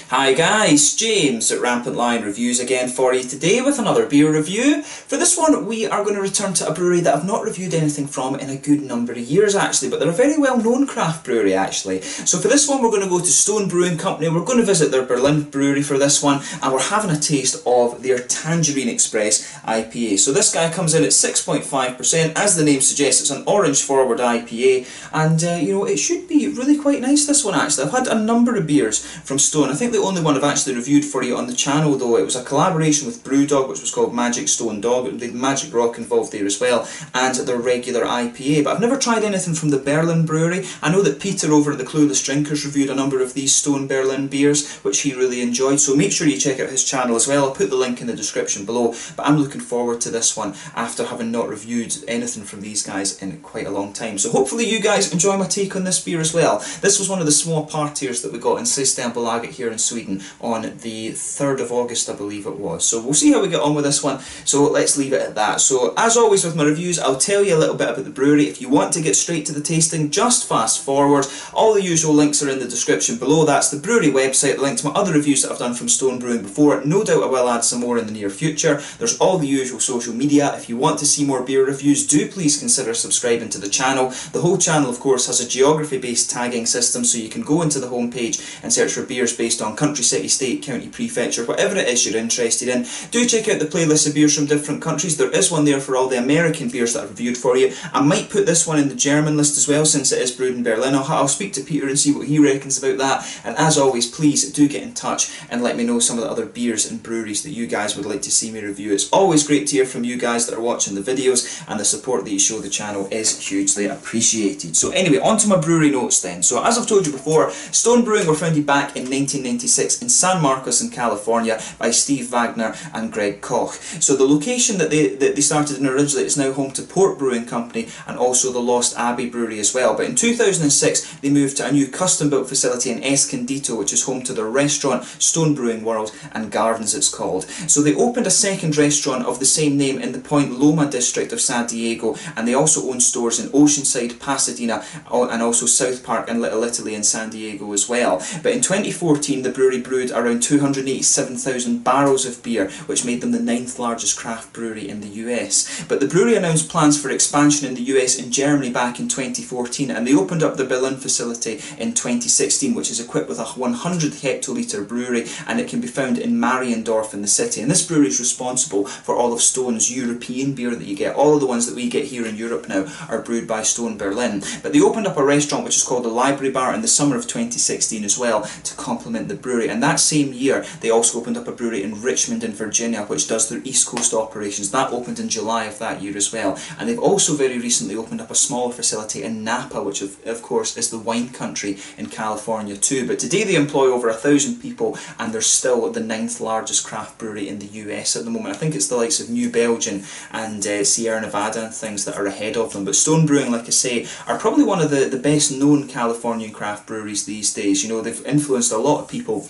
Hi guys, James at Rampant Lion Reviews again for you today with another beer review. For this one we are going to return to a brewery that I've not reviewed anything from in a good number of years actually, but they're a very well known craft brewery actually. So for this one we're going to go to Stone Brewing Co. We're going to visit their Berlin Brewery for this one, and we're having a taste of their Tangerine Express IPA. So this guy comes in at 6.5%, as the name suggests it's an orange forward IPA, and you know, it should be really quite nice, this one actually. I've had a number of beers from Stone. I think the only one I've actually reviewed for you on the channel though, it was a collaboration with Brewdog, which was called Magic Stone Dog. They had Magic Rock involved there as well, and their regular IPA. But I've never tried anything from the Berlin Brewery. I know that Peter over at the Clueless Drinkers reviewed a number of these Stone Berlin beers, which he really enjoyed, so make sure you check out his channel as well. I'll put the link in the description below. But I'm looking forward to this one after having not reviewed anything from these guys in quite a long time. So hopefully you guys enjoy my take on this beer as well. This was one of the small partiers that we got in Systembolaget here in Sweden on the 3rd of August, I believe it was. So we'll see how we get on with this one, so let's leave it at that. So as always with my reviews, I'll tell you a little bit about the brewery. If you want to get straight to the tasting, just fast forward. All the usual links are in the description below. That's the brewery website, the link to my other reviews that I've done from Stone Brewing before. No doubt I will add some more in the near future. There's all the usual social media. If you want to see more beer reviews, do please consider subscribing to the channel. The whole channel of course has a geography based tagging system, so you can go into the homepage and search for beers based on country, city, state, county, prefecture, whatever it is you're interested in. Do check out the playlist of beers from different countries. There is one there for all the American beers that I've reviewed for you. I might put this one in the German list as well, since it is brewed in Berlin. I'll speak to Peter and see what he reckons about that. And as always, please do get in touch and let me know some of the other beers and breweries that you guys would like to see me review. It's always great to hear from you guys that are watching the videos, and the support that you show the channel is hugely appreciated. So anyway, on to my brewery notes then. So as I've told you before, Stone Brewing were founded back in 1996 in San Marcos in California by Steve Wagner and Greg Koch. So the location that they started in originally is now home to Port Brewing Company and also the Lost Abbey Brewery as well. But in 2006 they moved to a new custom built facility in Escondido, which is home to their restaurant Stone Brewing World and Gardens it's called. So they opened a second restaurant of the same name in the Point Loma district of San Diego, and they also own stores in Oceanside, Pasadena, and also South Park and Little Italy in San Diego as well. But in 2014 the brewery brewed around 287,000 barrels of beer, which made them the 9th largest craft brewery in the US. But the brewery announced plans for expansion in the US and Germany back in 2014, and they opened up the Berlin facility in 2016, which is equipped with a 100 hectolitre brewery, and it can be found in Mariendorf in the city. And this brewery is responsible for all of Stone's European beer that you get. All of the ones that we get here in Europe now are brewed by Stone Berlin. But they opened up a restaurant which is called the Library Bar in the summer of 2016 as well to complement the brewery. And that same year they also opened up a brewery in Richmond in Virginia, which does their East Coast operations. That opened in July of that year as well. And they've also very recently opened up a smaller facility in Napa, which of course is the wine country in California too. But today they employ over 1,000 people, and they're still the 9th largest craft brewery in the US at the moment. I think it's the likes of New Belgium and Sierra Nevada and things that are ahead of them. But Stone Brewing, like I say, are probably one of the best known Californian craft breweries these days. You know, they've influenced a lot of people.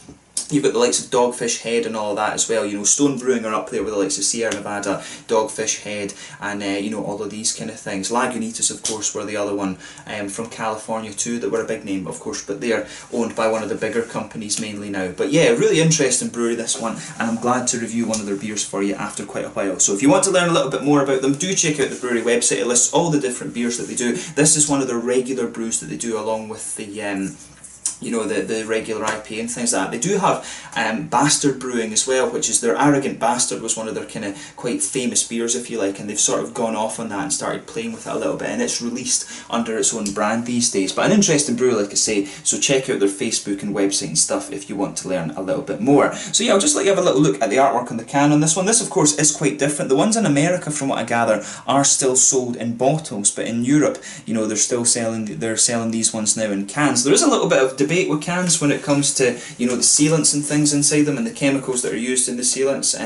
You've got the likes of Dogfish Head and all of that as well. You know, Stone Brewing are up there with the likes of Sierra Nevada, Dogfish Head, and you know, all of these kind of things. Lagunitas, of course, were the other one from California too, that were a big name, of course, but they're owned by one of the bigger companies mainly now. But yeah, really interesting brewery this one, and I'm glad to review one of their beers for you after quite a while. So if you want to learn a little bit more about them, do check out the brewery website. It lists all the different beers that they do. This is one of their regular brews that they do along with the you know, the regular IPA and things like that. They do have Bastard Brewing as well, which is their Arrogant Bastard, was one of their kind of quite famous beers, if you like, and they've sort of gone off on that and started playing with it a little bit, and it's released under its own brand these days. But an interesting brew, like I say, so check out their Facebook and website and stuff if you want to learn a little bit more. So yeah, I'll just let you have a little look at the artwork on the can on this one. This of course is quite different. The ones in America, from what I gather, are still sold in bottles, but in Europe, you know, they're selling these ones now in cans. There is a little bit of debate with cans when it comes to, you know, the sealants and things inside them and the chemicals that are used in the sealants.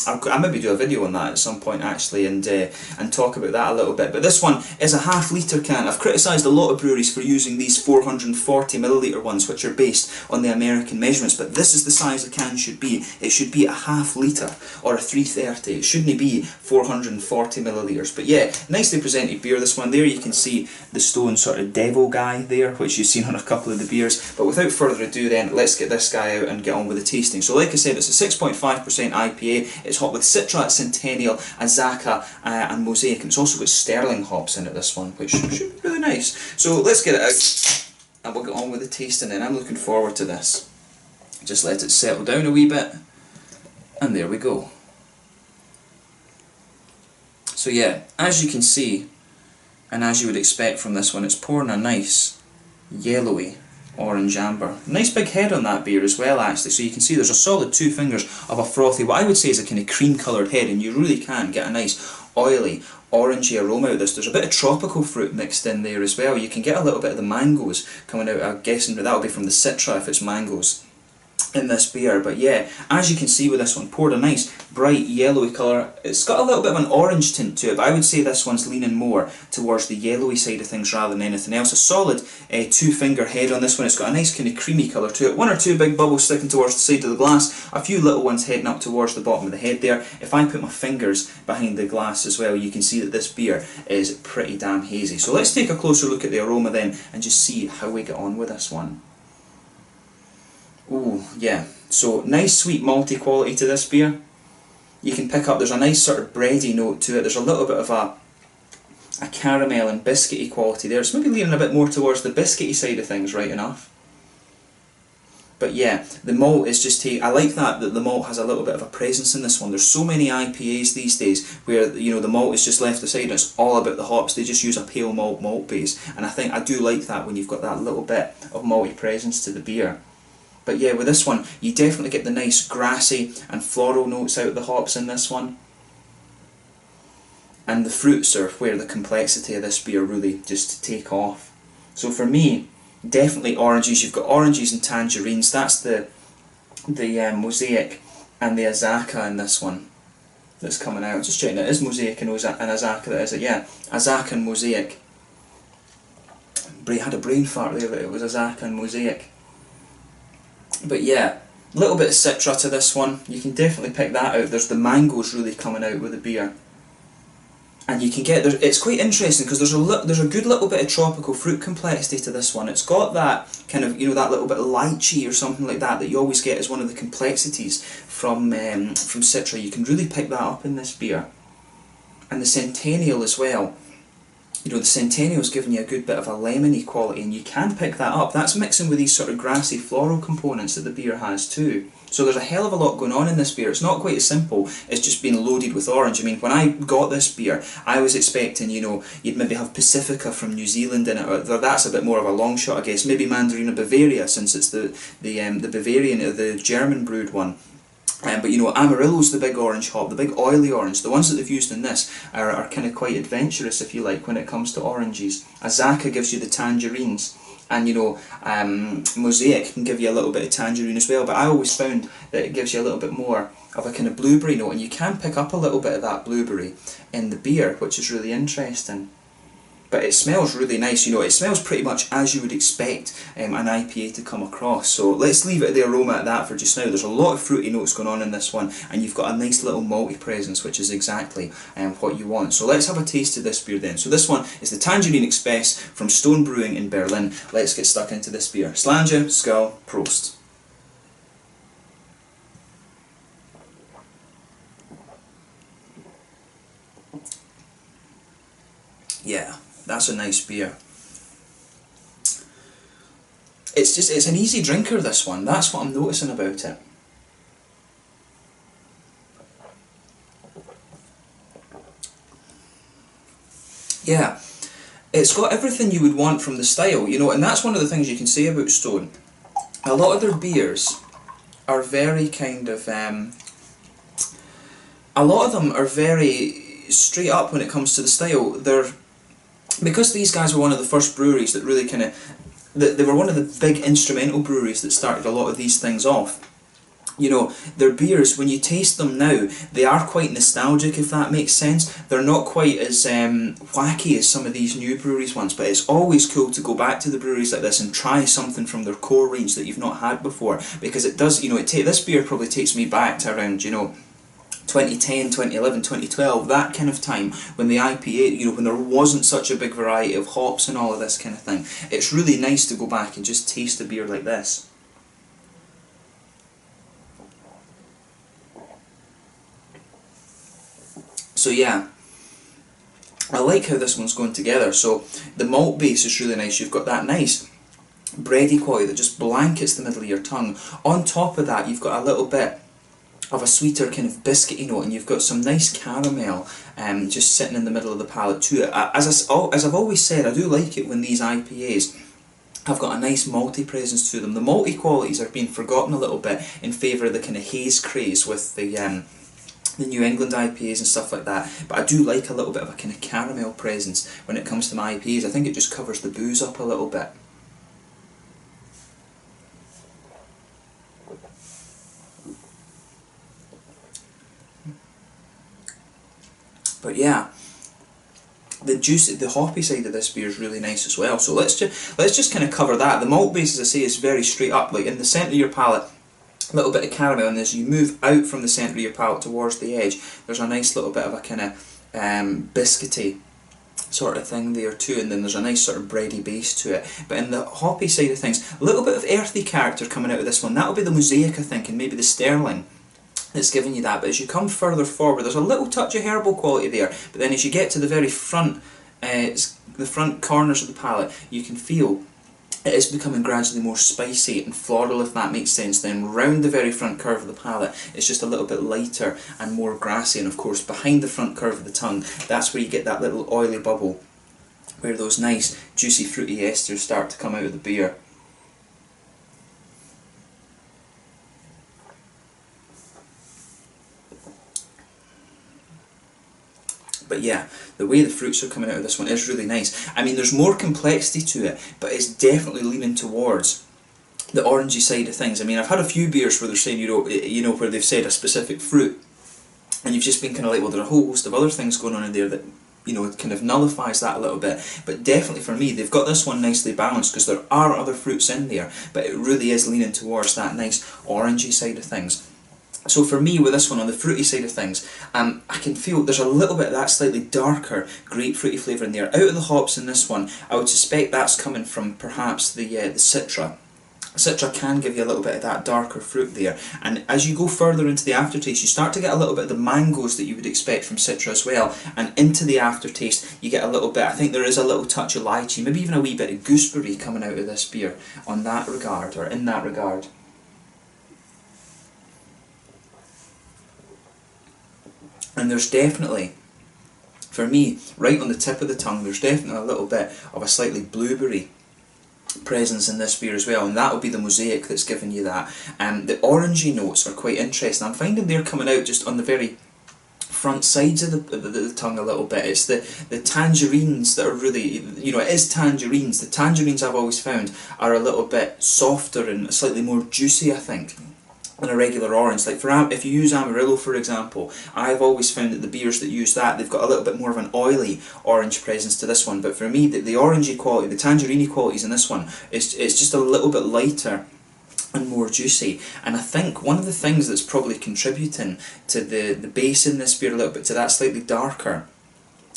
I'll maybe do a video on that at some point actually, and talk about that a little bit. But this one is a half-litre can. I've criticised a lot of breweries for using these 440ml ones, which are based on the American measurements, but this is the size the can should be. It should be a half-litre or a 330. It shouldn't be 440ml. But yeah, nicely presented beer, this one. There you can see the Stone sort of devil guy there, which you've seen on a couple of the beers. But without further ado then, let's get this guy out and get on with the tasting. So like I said, it's a 6.5% IPA, it's hot with Citra, Centennial, Azacca and Mosaic, and it's also got Sterling hops in it, this one, which should be really nice. So let's get it out and we'll get on with the tasting then. I'm looking forward to this. Just let it settle down a wee bit, and there we go. So yeah, as you can see, and as you would expect from this one, it's pouring a nice yellowy orange amber. Nice big head on that beer as well actually, so you can see there's a solid 2 fingers of a frothy, what I would say is a kind of cream coloured head, and you really can get a nice oily orangey aroma out of this. There's a bit of tropical fruit mixed in there as well. You can get a little bit of the mangoes coming out. I'm guessing that'll be from the Citra if it's mangoes in this beer. But yeah, as you can see with this one, poured a nice bright yellowy colour. It's got a little bit of an orange tint to it, but I would say this one's leaning more towards the yellowy side of things rather than anything else. A solid 2 finger head on this one. It's got a nice kind of creamy colour to it. 1 or 2 big bubbles sticking towards the side of the glass, a few little ones heading up towards the bottom of the head there. If I put my fingers behind the glass as well, you can see that this beer is pretty damn hazy. So let's take a closer look at the aroma then and just see how we get on with this one. Ooh, yeah, so nice sweet malty quality to this beer. You can pick up, there's a nice sort of bready note to it. There's a little bit of a caramel and biscuity quality there. It's maybe leaning a bit more towards the biscuity side of things, right enough. But yeah, the malt is just I like that the malt has a little bit of a presence in this one. There's so many IPAs these days where, you know, the malt is just left aside and it's all about the hops. They just use a pale malt base, and I do like that when you've got that little bit of malty presence to the beer. But yeah, with this one, you definitely get the nice grassy and floral notes out of the hops in this one. And the fruits are where the complexity of this beer really just take off. So for me, definitely oranges. You've got oranges and tangerines. That's the Mosaic and the Azacca in this one that's coming out. Just checking, it is Mosaic and Azacca, that is it, yeah. Azacca and Mosaic. Had a brain fart there that it was Azacca and Mosaic. But yeah, a little bit of Citra to this one. You can definitely pick that out. There's the mangoes really coming out with the beer. And you can get, it's quite interesting because there's a good little bit of tropical fruit complexity to this one. It's got that kind of, you know, that little bit of lychee or something like that you always get as one of the complexities from Citra. You can really pick that up in this beer. And the Centennial as well. You know, the Centennial's giving you a good bit of a lemony quality, and you can pick that up. That's mixing with these sort of grassy floral components that the beer has too. So there's a hell of a lot going on in this beer. It's not quite as simple as just being loaded with orange. I mean, when I got this beer, I was expecting, you know, you'd maybe have Pacifica from New Zealand in it, or that's a bit more of a long shot, I guess. Maybe Mandarina Bavaria, since it's the Bavarian, the German brewed one. But you know, Amarillo's the big orange hop, the big oily orange. The ones that they've used in this are kind of quite adventurous, if you like, when it comes to oranges. Azacca gives you the tangerines, and you know, Mosaic can give you a little bit of tangerine as well, but I always found that it gives you a little bit more of a kind of blueberry note, and you can pick up a little bit of that blueberry in the beer, which is really interesting. But it smells really nice, you know, it smells pretty much as you would expect an IPA to come across. So let's leave it the aroma at that for just now. There's a lot of fruity notes going on in this one, and you've got a nice little malty presence, which is exactly what you want. So let's have a taste of this beer then. So this one is the Tangerine Express from Stone Brewing in Berlin. Let's get stuck into this beer. Slàinte, Skål, Prost. Yeah. That's a nice beer. It's an easy drinker, this one. That's what I'm noticing about it. Yeah, it's got everything you would want from the style, you know, and that's one of the things you can say about Stone. A lot of their beers are very kind of, a lot of them are very straight up when it comes to the style. Because these guys were one of the first breweries that really kind of, they were one of the big instrumental breweries that started a lot of these things off. You know, their beers, when you taste them now, they are quite nostalgic, if that makes sense. They're not quite as wacky as some of these new breweries ones, but it's always cool to go back to the breweries like this and try something from their core range that you've not had before, because it does, you know, this beer probably takes me back to around, you know, 2010, 2011, 2012, that kind of time, when the IPA, you know, when there wasn't such a big variety of hops and all of this kind of thing. It's really nice to go back and just taste a beer like this. So yeah, I like how this one's going together. So the malt base is really nice. You've got that nice bready quality that just blankets the middle of your tongue. On top of that, you've got a little bit of a sweeter kind of biscuity note, and you've got some nice caramel just sitting in the middle of the palate too. As I've always said, I do like it when these IPAs have got a nice malty presence to them. The malty qualities are being forgotten a little bit in favour of the kind of haze craze with the New England IPAs and stuff like that, but I do like a little bit of a kind of caramel presence when it comes to my IPAs. I think it just covers the booze up a little bit. But yeah, the hoppy side of this beer is really nice as well. So let's just kind of cover that. The malt base, as I say, is very straight up, like in the centre of your palate, a little bit of caramel, and as you move out from the centre of your palate towards the edge, there's a nice little bit of a kind of biscuity sort of thing there too, and then there's a nice sort of bready base to it. But in the hoppy side of things, a little bit of earthy character coming out of this one. That'll be the Mosaic, I think, and maybe the Sterling that's giving you that. But as you come further forward, there's a little touch of herbal quality there, but then as you get to the very front, the front corners of the palate, you can feel it is becoming gradually more spicy and floral, if that makes sense. Then round the very front curve of the palate, it's just a little bit lighter and more grassy, and of course behind the front curve of the tongue, that's where you get that little oily bubble, where those nice juicy fruity esters start to come out of the beer. But yeah, the way the fruits are coming out of this one is really nice. I mean, there's more complexity to it, but it's definitely leaning towards the orangey side of things. I mean, I've had a few beers where they're saying, you know, where they've said a specific fruit, and you've just been kind of like, well, there's a whole host of other things going on in there that, you know, it kind of nullifies that a little bit. But definitely for me, they've got this one nicely balanced, because there are other fruits in there, but it really is leaning towards that nice orangey side of things. So for me, with this one, on the fruity side of things, I can feel there's a little bit of that slightly darker grapefruity flavour in there. Out of the hops in this one, I would suspect that's coming from perhaps the Citra. Citra can give you a little bit of that darker fruit there, and as you go further into the aftertaste, you start to get a little bit of the mangoes that you would expect from Citra as well, and into the aftertaste you get a little bit, I think there is a little touch of lychee, maybe even a wee bit of gooseberry coming out of this beer on that regard, or in that regard. And there's definitely, for me, right on the tip of the tongue, there's definitely a little bit of a slightly blueberry presence in this beer as well, and that will be the Mosaic that's giving you that. The orangey notes are quite interesting. I'm finding they're coming out just on the very front sides of the tongue a little bit. It's the tangerines that are really, you know, it is tangerines. The tangerines I've always found are a little bit softer and slightly more juicy, I think, than a regular orange. Like if you use Amarillo, for example, I've always found that the beers that use that, they've got a little bit more of an oily orange presence to this one. But for me, the orangey quality, the tangerine qualities in this one, it's just a little bit lighter and more juicy. And I think one of the things that's probably contributing to the base in this beer a little bit, to that slightly darker,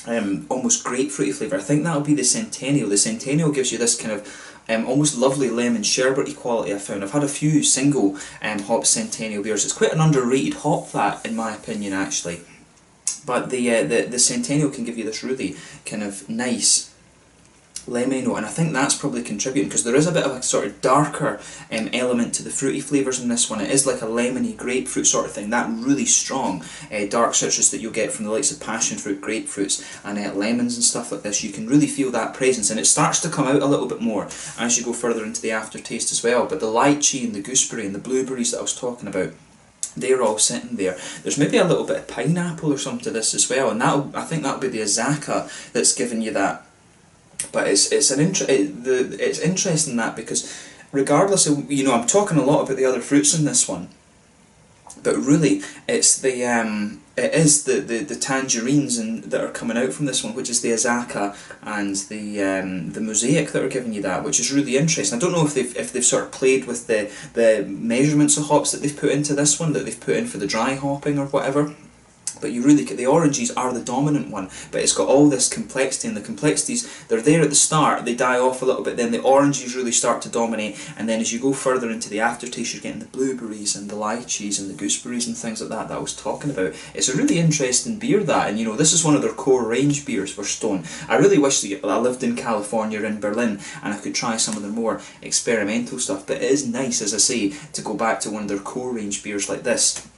almost grapefruity flavour, I think that'll be the Centennial. The Centennial gives you this kind of almost lovely lemon sherbety quality. I found I've had a few single hop Centennial beers. It's quite an underrated hop, that, in my opinion, actually. But the Centennial can give you this really kind of nice lemon note, and I think that's probably contributing, because there is a bit of a sort of darker element to the fruity flavours in this one. It is like a lemony grapefruit sort of thing, that really strong dark citrus that you'll get from the likes of passion fruit, grapefruits and lemons and stuff like this. You can really feel that presence, and it starts to come out a little bit more as you go further into the aftertaste as well. But the lychee and the gooseberry and the blueberries that I was talking about, they're all sitting there. There's maybe a little bit of pineapple or something to this as well, and I think that'll be the Azaka that's giving you that. But it's interesting that, because regardless of, you know, I'm talking a lot about the other fruits in this one, but really it's the tangerines that are coming out from this one, which is the Azaka and the Mosaic that are giving you that, which is really interesting. I don't know if they've sort of played with the measurements of hops that they've put into this one, that they've put in for the dry hopping or whatever. but you really, the oranges are the dominant one, but it's got all this complexity, and the complexities, they're there at the start, they die off a little bit, then the oranges really start to dominate, and then as you go further into the aftertaste, you're getting the blueberries and the lychees and the gooseberries and things like that I was talking about. It's a really interesting beer, that, and you know, this is one of their core range beers for Stone. I really wish that I lived in California, in Berlin, and I could try some of their more experimental stuff, but it is nice, as I say, to go back to one of their core range beers like this.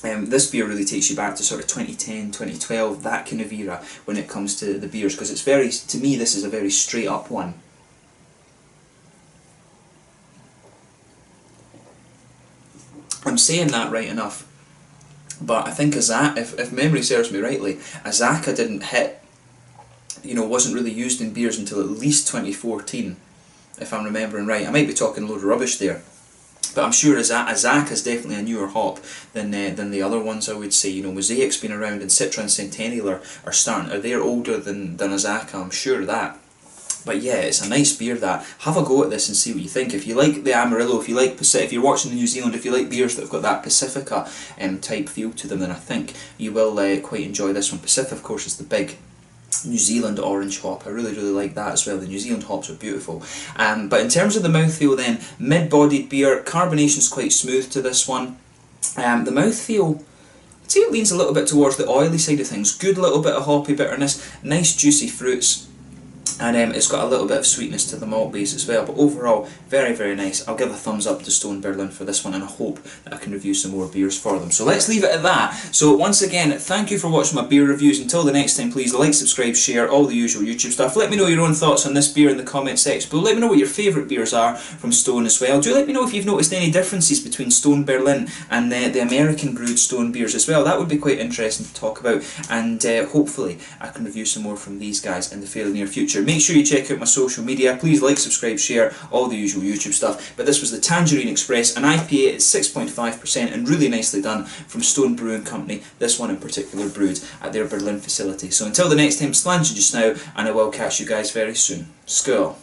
This beer really takes you back to sort of 2010, 2012, that kind of era when it comes to the beers, because it's very, to me, this is a very straight up one. I'm saying that right enough, but I think if memory serves me rightly, Azaka didn't hit, you know, wasn't really used in beers until at least 2014, if I'm remembering right. I might be talking a load of rubbish there. But I'm sure Azaka is definitely a newer hop than the other ones, I would say. You know, Mosaic's been around, and Citra and Centennial they're older than Azaka, I'm sure of that. But yeah, it's a nice beer, that. Have a go at this and see what you think. If you like the Amarillo, if you're watching in New Zealand, if you like beers that have got that Pacifica type feel to them, then I think you will quite enjoy this one. Pacifica, of course, is the big New Zealand orange hop. I really like that as well. The New Zealand hops are beautiful. But in terms of the mouthfeel then, mid-bodied beer, carbonation's quite smooth to this one. The mouthfeel, I'd say it leans a little bit towards the oily side of things. Good little bit of hoppy bitterness, nice juicy fruits, and it's got a little bit of sweetness to the malt base as well. But overall, very nice. I'll give a thumbs up to Stone Berlin for this one, and I hope that I can review some more beers for them. So let's leave it at that. So once again, thank you for watching my beer reviews. Until the next time, please like, subscribe, share, all the usual YouTube stuff. Let me know your own thoughts on this beer in the comment section below. Let me know what your favourite beers are from Stone as well. Do let me know if you've noticed any differences between Stone Berlin and the American brewed Stone beers as well. That would be quite interesting to talk about, and hopefully I can review some more from these guys in the fairly near future. Make sure you check out my social media. Please like, subscribe, share, all the usual YouTube stuff. But this was the Tangerine Express, an IPA at 6.5% and really nicely done from Stone Brewing Company. This one in particular brewed at their Berlin facility. So until the next time, slange just now, and I will catch you guys very soon. Skål!